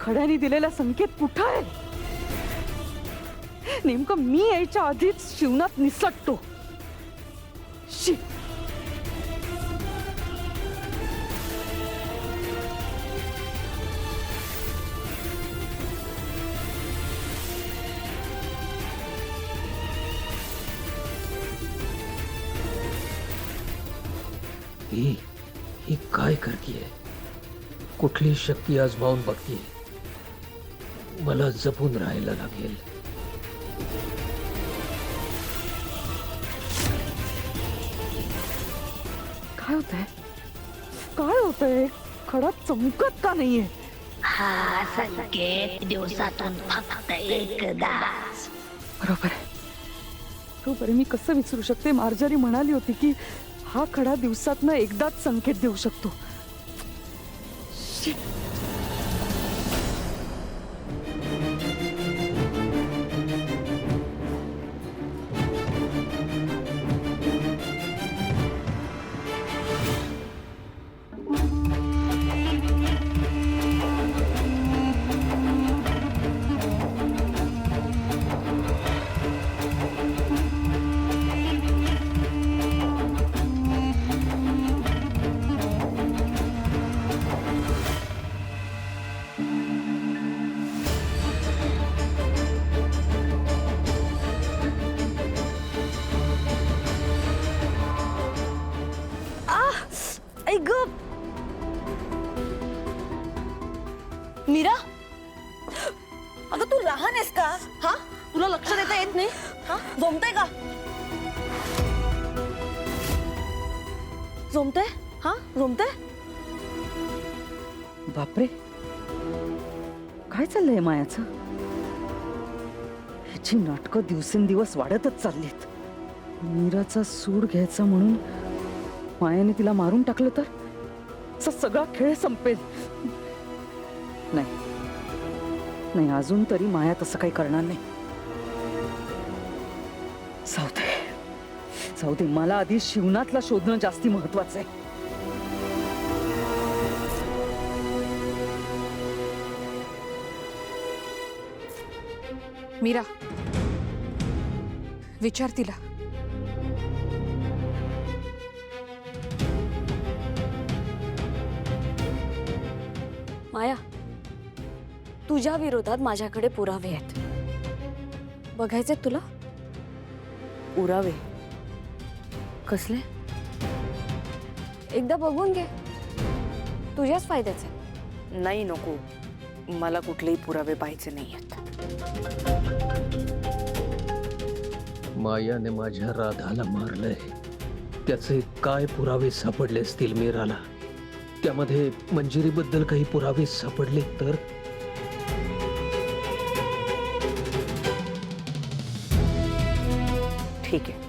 खड्याने दिलेला संकेत कुठं आहे? नेमकं मी यायच्या आधीच शिवनात निसटतो. शी. ही काय करतीये? कुठली शक्ती आजमावून बघतीये? मला जपून राहायला लागेल. काय होतंय? काय होतंय? खडा चमकत का नाहीये? हा संकेत दिवसातून फक्त एकदाच. बरोबर आहे. बरोबर आहे. मी कसं विसरू शकते? मार्जारी म्हणाली होती की हा खडा दिवसातनं एकदाच संकेत देऊ शकतो. शी. ऐ ग मीरा, अगं तू लहान आहेस का? हा, तुला लक्ष देता येत नाही? हा, जमतंय का? जमतंय? हा, जमतंय? बापरे, काय चाललंय मायाचं? ह्याची नाटकं दिवसेंदिवस वाढतच चाललीत. मीराचा सूड घ्यायचा म्हणून मायाने तिला मारून टाकलं तर सगळा खेळ संपेल. नाही नाही, अजून तरी माया तसं काही करणार नाही. जाऊ दे, मला आधी शिवनाथला शोधणं जास्ती महत्वाचं आहे. मीरा, विचार तिला. माया, तुझ्या विरोधात माझ्याकडे पुरावे आहेत. बघायचे तुला? पुरावे कसले? एकदा बघून घे, तुझ्याच फायद्याचे. नाही, नको, मला कुठलेही पुरावे पाहिजे नाहीयेत. मायाने माझ्या राधाला मारलंय. त्याचे काय पुरावे सापडले असतील मीराला? त्यामध्ये मंजिरीबद्दल काही पुरावे सापडले तर? ठीक आहे.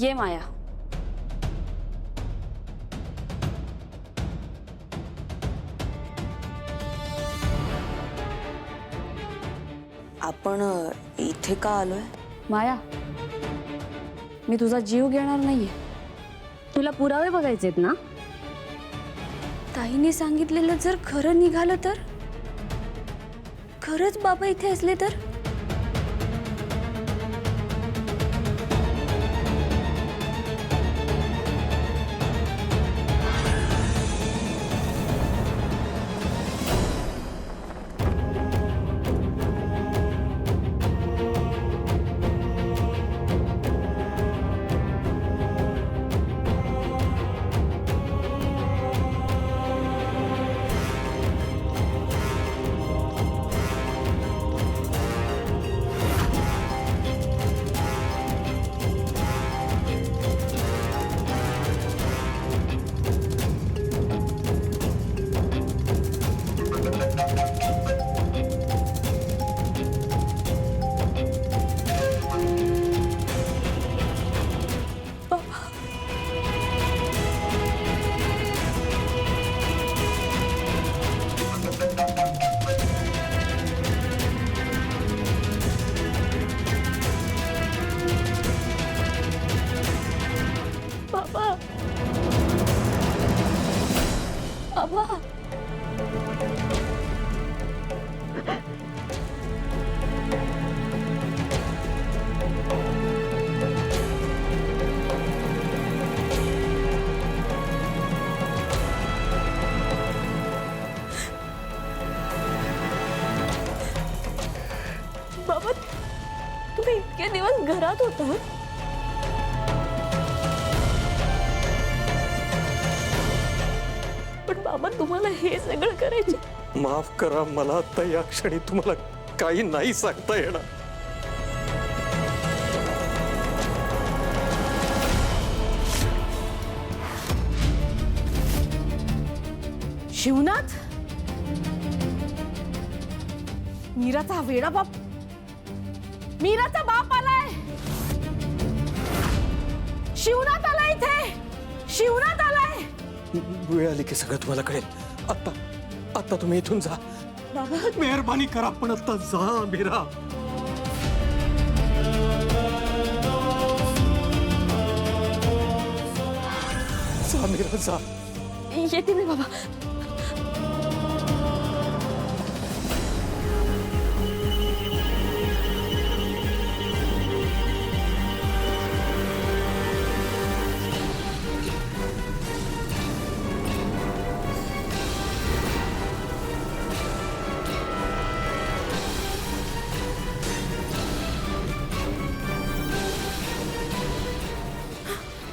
ये माया. आपण इथे का आलोय? माया, मी तुझा जीव घेणार नाहीये. तुला पुरावे बघायचेत ना? ताईने सांगितलेलं जर खरं निघालं तर? खरंच बाबा इथे असले तर? बाबा बाबा तुम्ही इतके दिवस घरात होता पण बाबा तुम्हाला हे सगळं करायचं माफ करा, मला आता या क्षणी तुम्हाला काही नाही सांगता येणार. शिवनाथ मीराचा हा वेडा बाप मीराचा बाप आलाय शिवनाथ आलाय इथे शिवनाथ आलाय वेळ आली की सगळं तुम्हाला कळेल. आता आता तुम्ही इथून जा. मेहरबानी करा, पण आता जा मीरा. जा मीरा जा. येते मी बाबा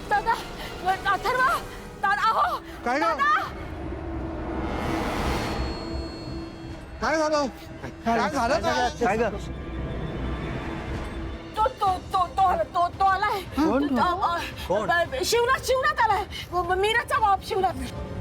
दादा अथर्वा दादा अहो काय ग? काय झालं? काय झालं काय ग? तो आलाय शिवनाथ आलाय मीराचा बाप शिवनाथ